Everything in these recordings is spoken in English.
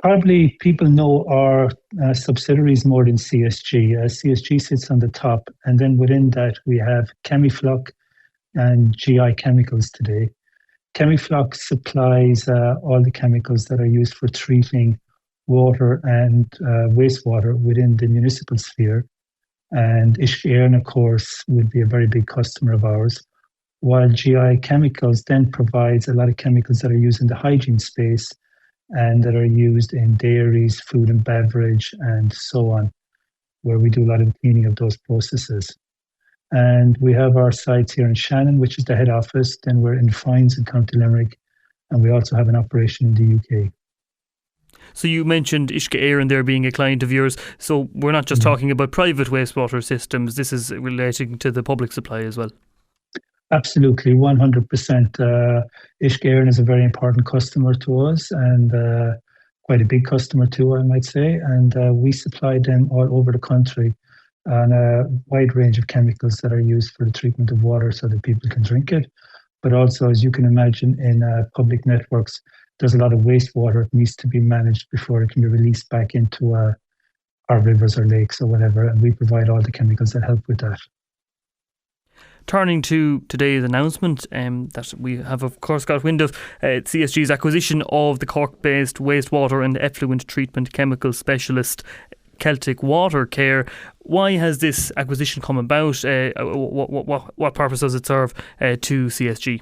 Probably people know our subsidiaries more than CSG. CSG sits on the top, and then within that we have Chemifloc and GI Chemicals today. Chemifloc supplies all the chemicals that are used for treating water and wastewater within the municipal sphere. And Ishkeern, of course, would be a very big customer of ours. While GI Chemicals then provides a lot of chemicals that are used in the hygiene space and that are used in dairies, food and beverage, and so on, where we do a lot of cleaning of those processes. And we have our sites here in Shannon, which is the head office. Then we're in Fines in County Limerick, and we also have an operation in the UK. So you mentioned Uisce Éireann there being a client of yours. So we're not just talking about private wastewater systems. This is relating to the public supply as well. Absolutely, 100%. Uisce Éireann is a very important customer to us, and quite a big customer too, I might say. And we supply them all over the country on a wide range of chemicals that are used for the treatment of water so that people can drink it. But also, as you can imagine, in public networks, there's a lot of wastewater that needs to be managed before it can be released back into our rivers or lakes or whatever. And we provide all the chemicals that help with that. Turning to today's announcement that we have, of course, got wind of CSG's acquisition of the Cork-based wastewater and effluent treatment chemical specialist Celtic Water Care. Why has this acquisition come about? What purpose does it serve to CSG?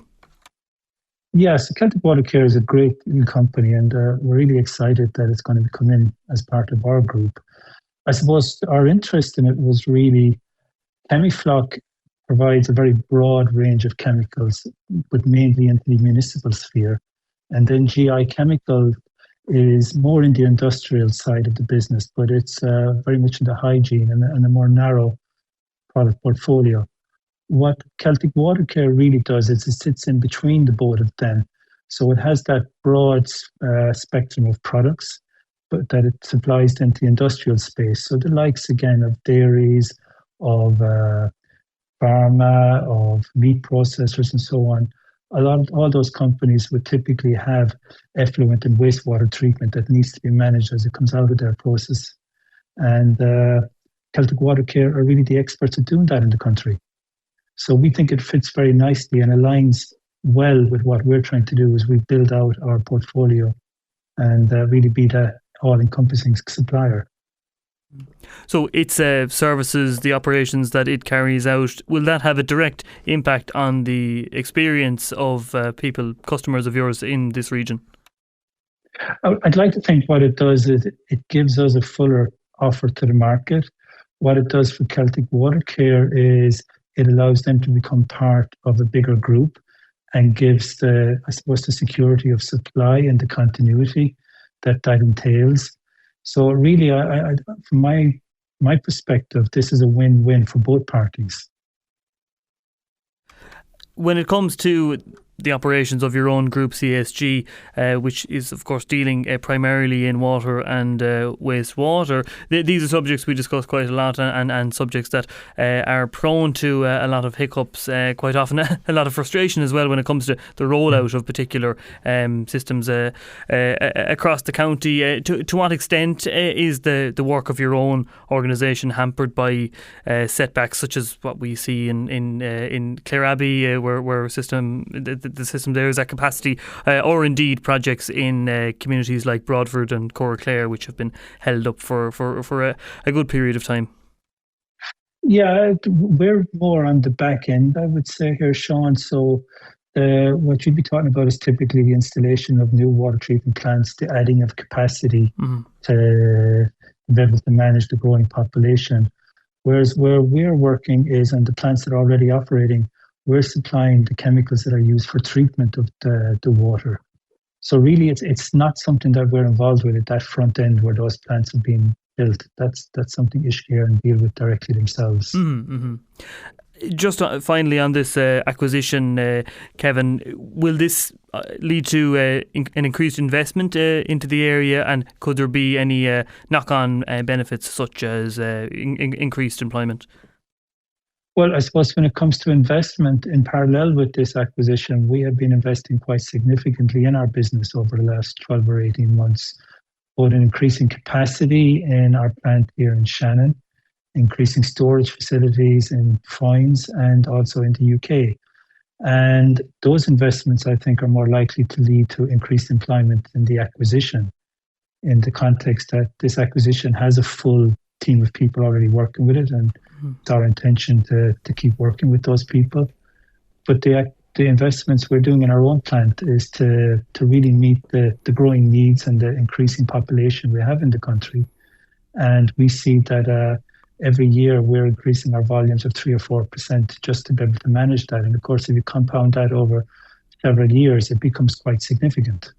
Yes, Celtic Water Care is a great new company, and we're really excited that it's going to come in as part of our group. I suppose our interest in it was really Chemifloc provides a very broad range of chemicals, but mainly into the municipal sphere. And then GI Chemical is more in the industrial side of the business, but it's very much in the hygiene and a more narrow product portfolio. What Celtic Water Care really does is it sits in between the both of them. So it has that broad spectrum of products, but that it supplies then to the industrial space. So the likes, again, of dairies, of pharma, of meat processors and so on. All those companies would typically have effluent and wastewater treatment that needs to be managed as it comes out of their process. And Celtic Water Care are really the experts at doing that in the country. So we think it fits very nicely and aligns well with what we're trying to do as we build out our portfolio and really be that all-encompassing supplier. So its services, the operations that it carries out, will that have a direct impact on the experience of people, customers of yours in this region? I'd like to think what it does is it gives us a fuller offer to the market. What it does for Celtic Water Care is it allows them to become part of a bigger group and gives the security of supply and the continuity that entails. So really, from my perspective, this is a win-win for both parties. When it comes to the operations of your own group, CSG, which is, of course, dealing primarily in water and wastewater. These are subjects we discuss quite a lot and subjects that are prone to a lot of hiccups, quite often a lot of frustration as well when it comes to the rollout of particular systems across the county. To what extent is the work of your own organisation hampered by setbacks such as what we see in Clare-Abbey, where the system there is at capacity, or indeed projects in communities like Broadford and Clare, which have been held up for a good period of time? Yeah, we're more on the back end, I would say here, Sean. So what you'd be talking about is typically the installation of new water treatment plants, the adding of capacity to be able to manage the growing population. Whereas where we're working is on the plants that are already operating. We're supplying the chemicals that are used for treatment of the water. So really, it's not something that we're involved with at that front end where those plants are being built. That's something Uisce Éireann deal with directly themselves. Mm-hmm. Just finally on this acquisition, Kevin, will this lead to an increased investment into the area, and could there be any knock-on benefits such as increased employment? Well, I suppose when it comes to investment, in parallel with this acquisition, we have been investing quite significantly in our business over the last 12 or 18 months. both in increasing capacity in our plant here in Shannon, increasing storage facilities in Foynes, and also in the UK. And those investments, I think, are more likely to lead to increased employment in the acquisition, in the context that this acquisition has a full team of people already working with it, and it's our intention to keep working with those people. But the investments we're doing in our own plant is to really meet the growing needs and the increasing population we have in the country. And we see that every year we're increasing our volumes of 3 or 4% just to be able to manage that. And of course, if you compound that over several years, it becomes quite significant.